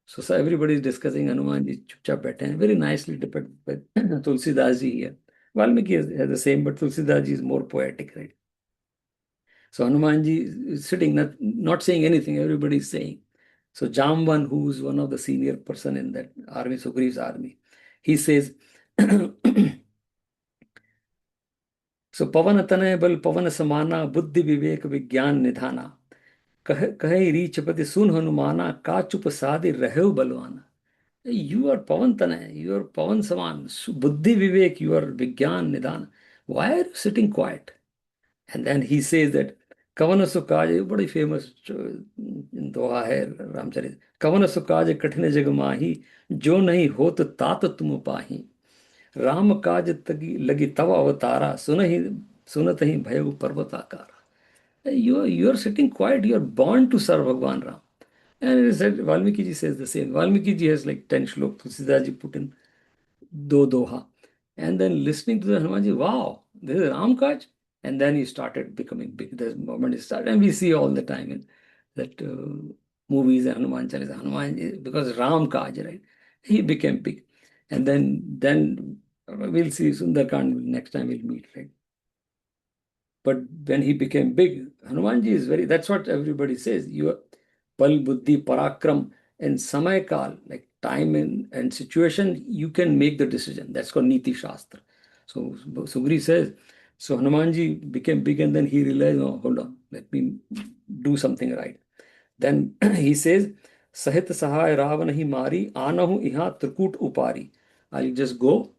So everybody is discussing. Hanumanji chupchap बैठे हैं, very nicely depicted by Tulsidas ji here. Valmiki has the same, but Tulsidas ji is more poetic, right? So Hanumanji is sitting, not saying anything. Everybody is saying. So Jamban, who is one of the senior person in that army, Sugri's army, he says, so पवन तनय बल पवन समाना बुद्धि विवेक विज्ञान निधाना कहे रीचपति सुन हनुमाना का चुप साधि रहु Balwana. You are Pavan Tanay, you are Pavan Saman, Buddhi Vivek, you are Vigyan Nidan. Why are you sitting quiet? And then he says that Kavana Sukaj, very famous in Doha hai Ramcharit. Kavana Sukaj Kathine Jagamahi, Jo nahi hot tat tum pahi. Ram Kaj lagi tava avatara, sunatahi bhayav parvatakara. You are sitting quiet, you are born to serve Bhagwan Ram. And it said, Valmiki ji says the same. Valmiki ji has like 10 shlok. Tulsidas ji put in do doha. And then listening to the Hanumanji, wow, this is Ram Kaj. And then he started becoming big. The moment he started, and we see all the time in that movies, Hanuman Chalisa, Hanuman, because Ram Kaj, right? He became big. And then we'll see Sundarkand next time we'll meet, right? But when he became big, Hanumanji is that's what everybody says. You are Pal, Buddhi, Parakram, and Samay Kal, like time and situation, you can make the decision. That's called Niti Shastra. So Sugri says, so Hanumanji became big and then he realized, oh, hold on, let me do something right. Then he says, Sahit Sahai Ravanahi Mari, Anahu Iha Trikut Upari. I'll just go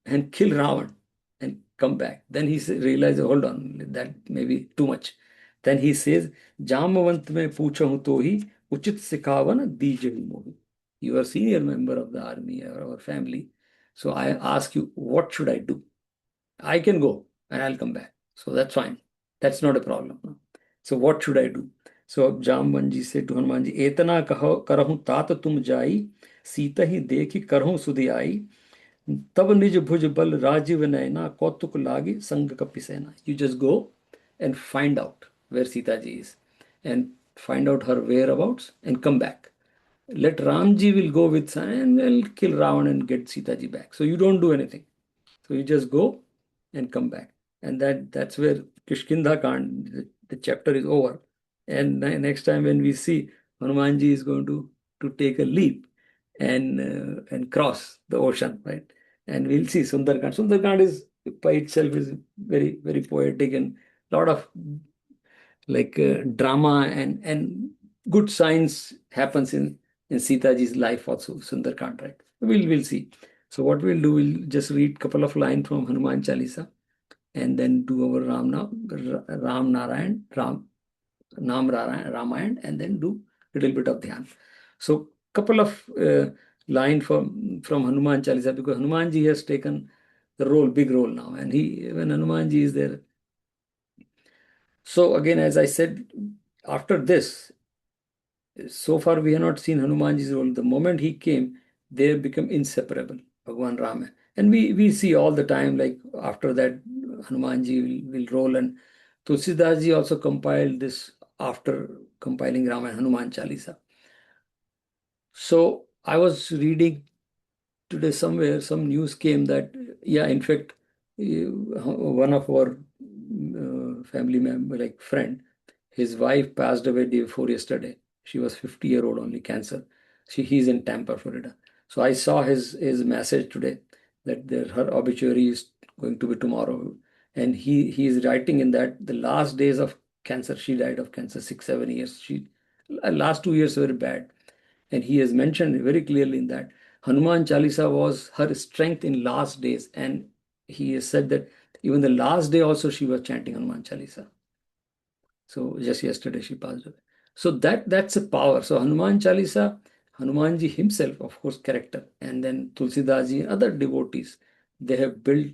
and kill Ravan and come back. Then he realized, hold on, that may be too much. Then he says, Jamavant mein puchahu to hi uchit sikhavan dijahi mohi. You are a senior member of the army or our family. So I ask you, what should I do? I can go and I'll come back. So that's fine. That's not a problem. No? So what should I do? So Jambanji said to Hanumanji, Etana karahu tat tum jai, Sita hi dekhi karhu sudhyai, tab nij bhuj bal rajiv naina kautuk lagi sang kapisena. You just go and find out where Sita ji is and find out her whereabouts and come back. Let Ramji will go with San and will kill Ravan and get Sita ji back. So you don't do anything. So you just go and come back. And that's where Kishkinda Kand, the chapter is over. And next time when we see Hanumanji is going to take a leap and cross the ocean, right? And we'll see Sundarkand. Sundarkand is by itself is very, very poetic and a lot of like drama and good science happens in Sita ji's life also, Sundarkand, right? We'll see. So what we'll do, we'll just read a couple of lines from Hanuman Chalisa and then do our Ramayan, and then do a little bit of Dhyan. So couple of lines from Hanuman Chalisa, because Hanumanji has taken the big role now, and when Hanumanji is there. So again, as I said, after this, so far we have not seen Hanumanji's role. The moment he came, they become inseparable, Bhagwan Rama. And we see all the time, like after that, Hanumanji will roll. And Tulsidas ji also compiled this after compiling Rama and Hanuman Chalisa. So I was reading today somewhere, some news came that, yeah, in fact, one of our family member, like friend, his wife passed away day before yesterday. She was 50-year-old only, cancer. He's in Tampa, Florida. So I saw his message today that her obituary is going to be tomorrow. And he is writing in that the last days of cancer, she died of cancer, 6-7 years. Last 2 years were very bad. And he has mentioned very clearly in that Hanuman Chalisa was her strength in last days. And he has said that even the last day also she was chanting Hanuman Chalisa. So just yesterday she passed away. So that's a power. So Hanuman Chalisa Hanumanji himself, of course, character, and then Tulsidas ji and other devotees, they have built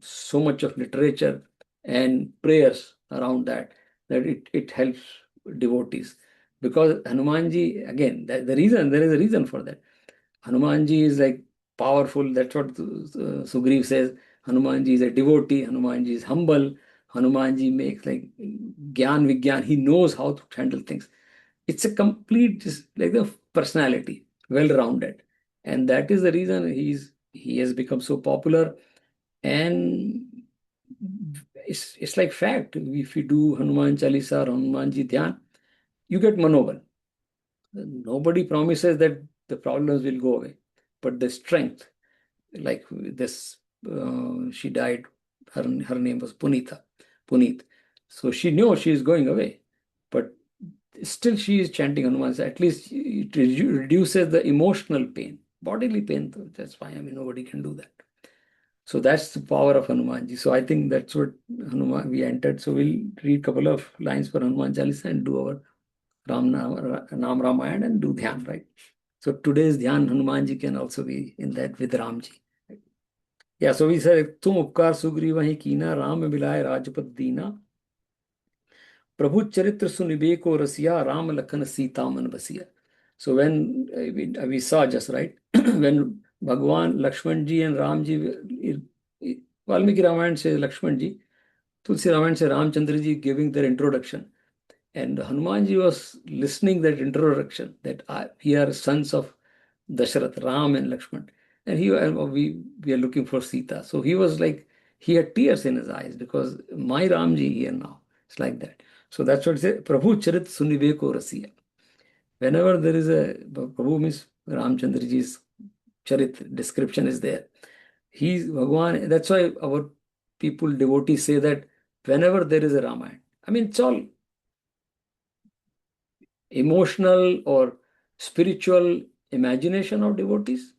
so much of literature and prayers around that it helps devotees. Because Hanumanji, again, the reason, there is a reason for that. Hanumanji is like powerful. That's what Sugriv says. Hanumanji is a devotee. Hanumanji is humble. Hanumanji makes like Gyan Vigyan. He knows how to handle things. It's a complete, just like the personality, well-rounded, and that is the reason he has become so popular. And it's like fact. If you do Hanuman Chalisa or Hanumanji Dhyan, you get manobal. Nobody promises that the problems will go away, but the strength, like this, she died. Her name was Puneet. So she knew she is going away, but still she is chanting Hanuman. At least it reduces the emotional pain, bodily pain. That's fine. I mean, nobody can do that. So that's the power of Hanumanji. So I think that's what Hanuman we entered. So we'll read a couple of lines for Hanuman Chalisa and do our Nam Ramayana and do Dhyan, right? So today's Dhyan, Hanumanji can also be in that with Ramji. Right? Yeah, so we said, Tum upkar sugriva hi kina, Ram milaye rajpat dina, Prabhu charitra sunibeko rasiya, Ram lakhan sita man basiya. So when we saw just right, when Bhagwan, Lakshmanji and Ramji, Valmiki Ramayana says Lakshmanji, Tulsi Ramayana says Ramchandraji giving their introduction. And Hanumanji was listening that introduction, that we are sons of Dasharath, Ram and Lakshman. And we are looking for Sita. So he was like, he had tears in his eyes because my Ramji here now. It's like that. So that's what it says, Prabhu Charit Suniveko Rasiya. Whenever there is a, Prabhu means Ramchandraji's Charit description is there. He's Bhagwan. That's why our people, devotees say that whenever there is a Ramayana, I mean, it's all emotional or spiritual imagination of devotees,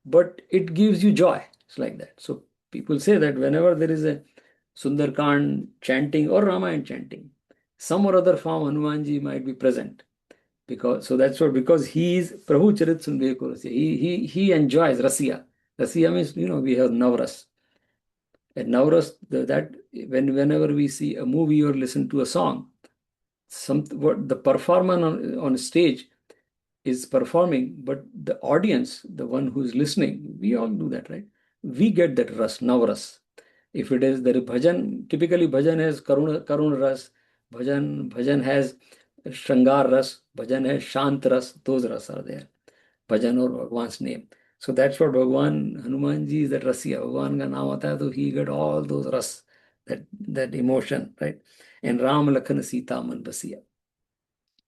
but it gives you joy. It's like that. So people say that whenever there is a Sundarkand chanting or Ramayana chanting, some or other form Hanumanji might be present. Because because he is Prabhu Charit Sundeko Rasya. He enjoys Rasya. Rasya means we have Navras. And Navras, that whenever we see a movie or listen to a song, what the performer on stage is performing, but the audience, the one who is listening, we all do that, right? We get that ras, navras. If it is the bhajan, typically bhajan has karun ras, bhajan has shangar ras, bhajan has shant ras, those ras are there. Bhajan or Bhagwan's name. So that's what Bhagwan, Hanumanji is that rasya. Bhagwan ka naam aata hai, so he got all those ras, that emotion, right? And Ram Lakhan Sita Man Basiya.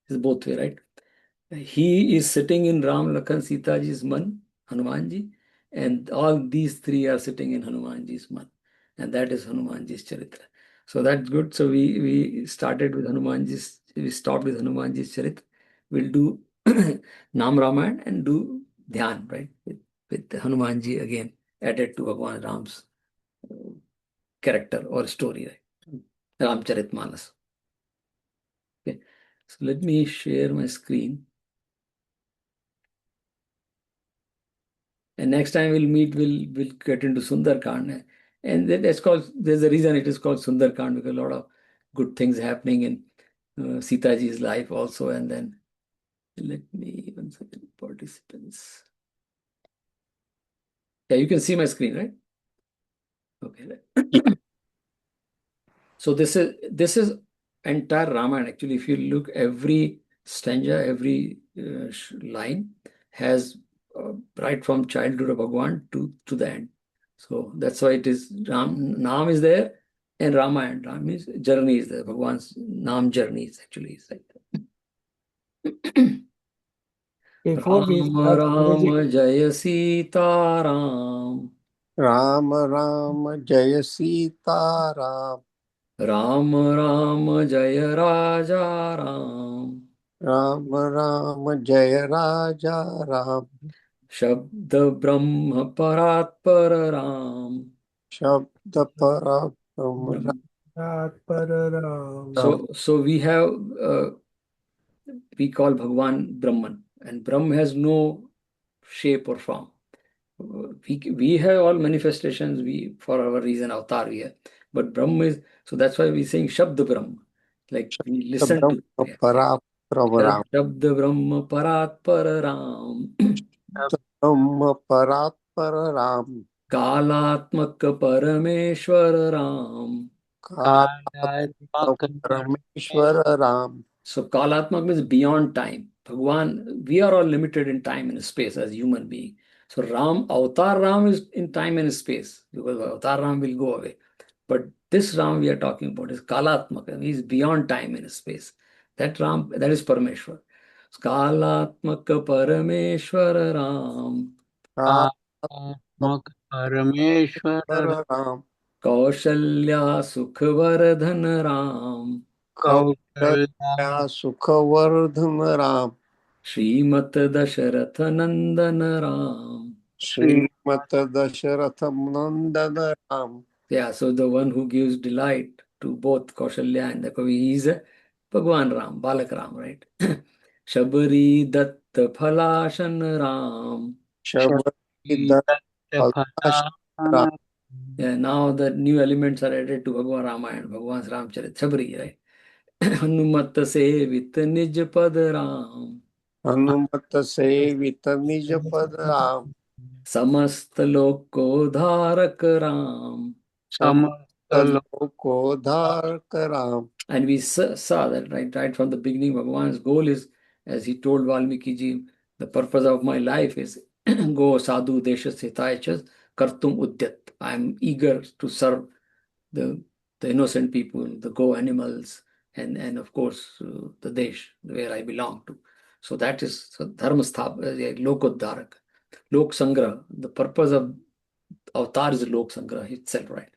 It's both way, right? He is sitting in Ram Lakhan Sitaji's man, Hanumanji, and all these three are sitting in Hanumanji's man. And that is Hanumanji's Charitra. So that's good. So we started with we stopped with Hanumanji's Charitra. We'll do Nam Ramayana and do Dhyan, right? With Hanumanji again added to Bhagwan Ram's character or story, right? Ramcharitmanas. Okay. So let me share my screen. And next time we'll meet, we'll get into Sundarkand. And that's called, there's a reason it is called Sundarkand, because a lot of good things happening in Sitaji's life also. And then let me, one second, participants. Yeah, you can see my screen, right? Okay. So this is entire Ramayana. Actually, if you look, every stanza, every line has right from childhood of Bhagwan to the end. So that's why it is Nam is there, and Ramayana. Ram means journey is there. Bhagwan's Nam journey is actually like that.
Before we
Ram
start
Ram
music,
Jaya Sita Ram.
Ram Ram Jaya Sita Ram,
Ram Ram Jaya Raja Ram.
Ram Ram Jaya Raja Ram,
शब्द ब्रह्म परात्पर Ram.
Shabda Parabrahma Ram.
So we have we call Bhagwan Brahman. and Brahm has no shape or form. We have all manifestations, we for our reason avatar we have, but Brahm is, so that's why we're saying Shabd Brahm, like we listen to.
Brahma Para Ram.
Shabd Brahm Parat Par Ram.
Brahma Parat Par Ram.
कालात्मक परमेश्वर Ram.
Parameshwar Ram.
So Kalatmak means beyond time. Bhagwan, we are all limited in time and space as human being. So Ram, Avatar Ram is in time and space because Avatar Ram will go away. But this Ram we are talking about is Kalatmak. He is beyond time and space. That Ram, that is Parameshwar. Kalatmak Parameshwar Ram.
परमेश्वर
Ram.
Kaushalya Sukhvardhan Ram.
Kaushalya Sukhavardhan Ram.
Srimat Dasharatha Nandana Ram.
Srimat Dasharatham Nandana Ram.
Yeah, so the one who gives delight to both Kaushalya and the Kavi, he is a Bhagwan Ram, Balak Ram, right? Shabari Datta Phalashan Ram.
Shabari Ram.
Yeah, now the new elements are added to Bhagwan Ramayana, Bhagwan's Ramcharit, Shabari, right? Hanumat Sevit Nij Pad Ram.
Hanumat Sevit Nij Pad Ram.
समस्त लोक को धारक Ram.
Lokodharak Ram.
And we saw that right from the beginning. Bhagwan's goal is, as he told Valmiki ji, the purpose of my life is go sadhu desha sitayachas kartum udyat. I am eager to serve the innocent people, the go animals, and of course the desh where I belong to. So that is so dharma lokodharak, lok sangra. The purpose of avatar is lok sangra itself, right?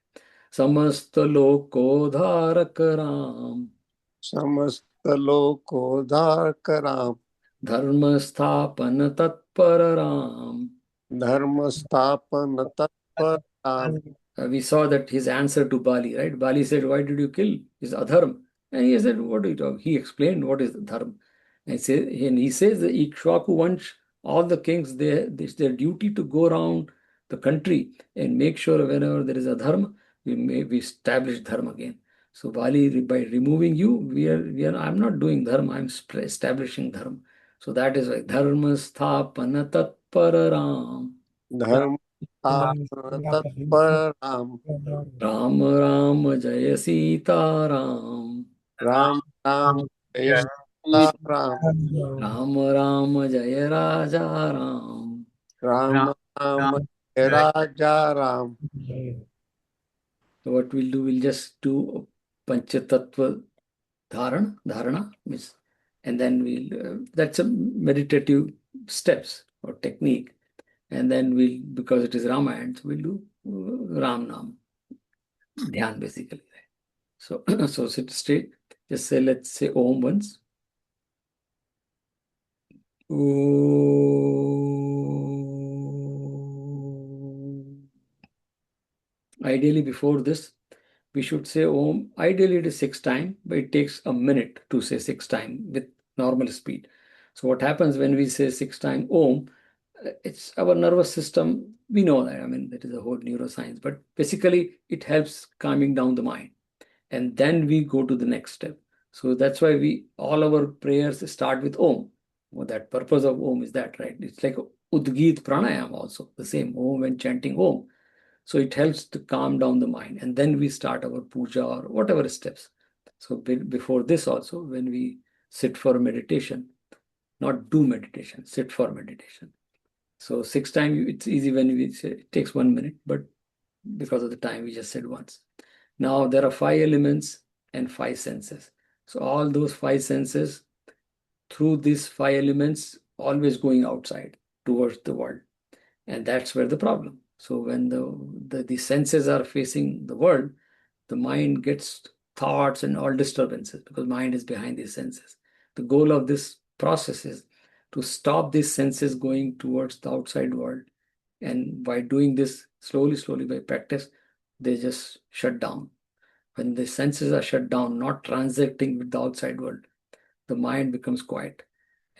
समस्त लोकोद्धारक राम.
समस्त लोकोद्धारक राम.
धर्म स्थापन तत्पर राम.
धर्म स्थापन तत्पर Ram.
We saw that his answer to Bali, right? Bali said, why did you kill? Is adharm. And he said, what do you talk? He explained what is dharma. And he says the Ikshwaku wants all the kings, it's their duty to go around the country and make sure whenever there is a dharma, we establish dharma again. So Bali, by removing you, I'm not doing dharma, I'm establishing dharma. So that is why dharma sthapana tatpara ram.
धर्म स्थापन तत्पर राम.
राम राम जय सीता राम.
राम राम जय सीता राम.
राम राम जय राजा राम.
राम राम जय राजा Ram.
So what we'll do, we'll just do Panchatattva dharana, and then that's a meditative steps or technique. And then because it is Ramayana, so we'll do Ram Nam, Dhyan basically. So, so sit straight, just say, let's say Om once. Ideally, before this, we should say Om. Ideally, it is 6 times, but it takes a minute to say 6 times with normal speed. So what happens when we say 6 times Om, it's our nervous system. We know that. I mean, that is a whole neuroscience, but basically it helps calming down the mind. And then we go to the next step. So that's why all our prayers start with Om. Well, that purpose of Om is that, right? It's like Udgit Pranayam also, the same Om when chanting Om. So it helps to calm down the mind. And then we start our puja or whatever steps. So before this also, when we sit for meditation, not do meditation, sit for meditation. So 6 times, it's easy when we say, it takes 1 minute, but because of the time, we just said once. Now there are 5 elements and 5 senses. So all those 5 senses, through these 5 elements, always going outside towards the world. And that's where the problem. So when the senses are facing the world, the mind gets thoughts and all disturbances because mind is behind these senses. The goal of this process is to stop these senses going towards the outside world. And by doing this slowly by practice, they just shut down. When the senses are shut down, not transacting with the outside world, the mind becomes quiet.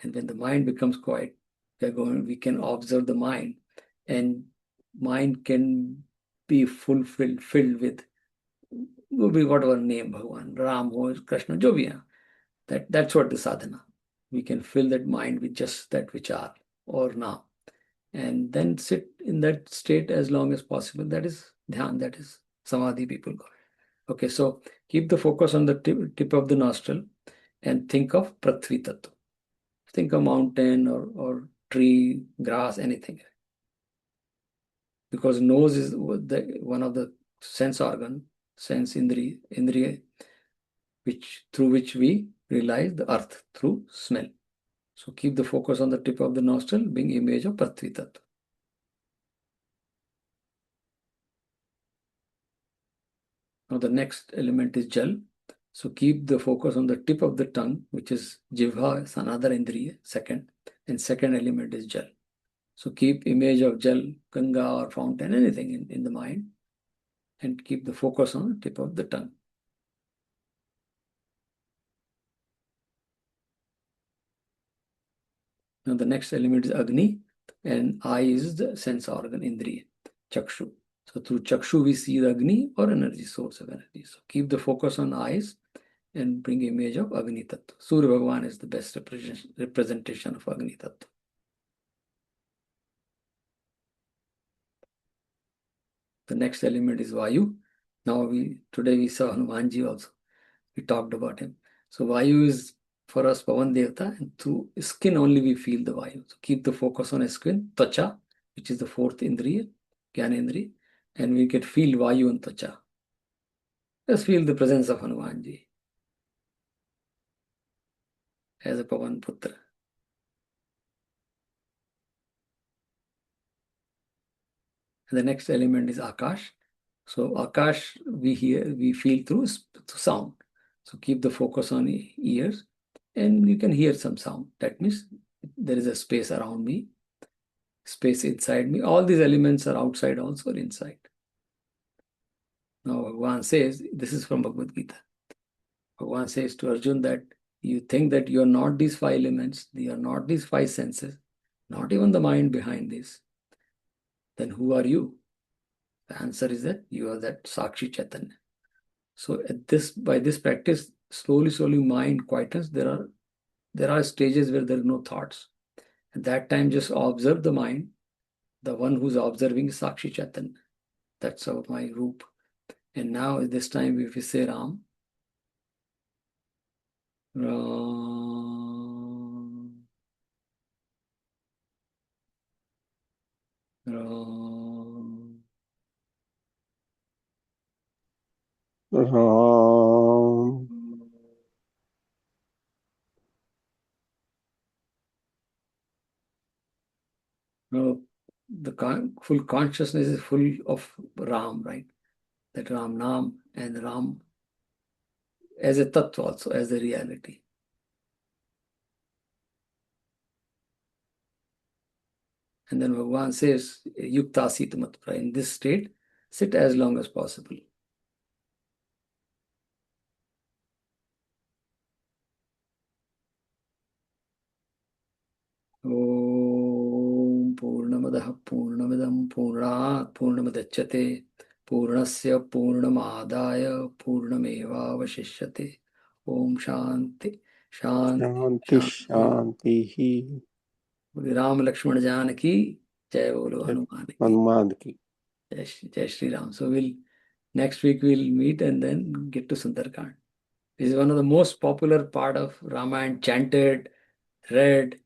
And when the mind becomes quiet, we can observe the mind, and mind can be filled with whatever name Bhagwan, Ram or Krishna, jo bhi hai. That's what the sadhana. We can fill that mind with just that vichar or naam, and then sit in that state as long as possible. That is dhyan, that is samadhi, people call it. Okay, so keep the focus on the tip of the nostril and think of Prithvi Tattva. Think of mountain or tree, grass, anything. Because nose is one of the sense indriya, through which we realize the earth through smell. So keep the focus on the tip of the nostril, being image of Prithvi Tattva. Now the next element is Jal. So keep the focus on the tip of the tongue, which is Jivha, is another indriya, second. And second element is Jal. So keep image of Jal, Ganga or fountain, anything in the mind, and keep the focus on the tip of the tongue. Now the next element is Agni, and eye is the sense organ, Indriya, Chakshu. So through Chakshu we see the Agni or energy, source of energy. So keep the focus on eyes and bring image of Agni Tattva. Surya Bhagavan is the best representation of Agni Tattva. The next element is Vayu. Now today we saw Hanumanji also. We talked about him. So Vayu is for us Pavan Devata, and through skin only we feel the Vayu. So keep the focus on skin, Tvacha, which is the fourth Indriya, Gyanendriya, and we can feel Vayu and Tvacha. Just feel the presence of Hanumanji as a Pavan Putra. And the next element is Akash. So Akash we feel through sound. So keep the focus on ears, and you can hear some sound. That means there is a space around me, space inside me. All these elements are outside also or inside. Now Bhagavan says, this is from Bhagavad Gita. Bhagavan says to Arjun that you think that you are not these five elements, you are not these five senses, not even the mind behind this. Then who are you? The answer is that you are that Sakshi Chaitanya. So by this practice, slowly mind quietens. There are stages where there are no thoughts. At that time, just observe the mind. The one who's observing is Sakshi Chaitanya. That's my roop. And now at this time, if we say Ram, Ram, Ram,
Ram.
Now, the full consciousness is full of Ram, right? That Ram Nam and Ram as a tattva also, as a reality. And then Bhagavan says, Yukta Sita Matpra, in this state, sit as long as possible. Om Purnamadaha Purnamidam Purnat Purnamadachyate Purnasya Purnamadaya Purnameva Vashishyate. Om Shanti
Shanti Shanti.
Ram Lakshmana Janaki Jai Bolo Hanuman ki.
Hanuman ki.
Jai Shri Ram. So next week we'll meet and then get to Sundarkand. This is one of the most popular part of Ramayana, chanted, read,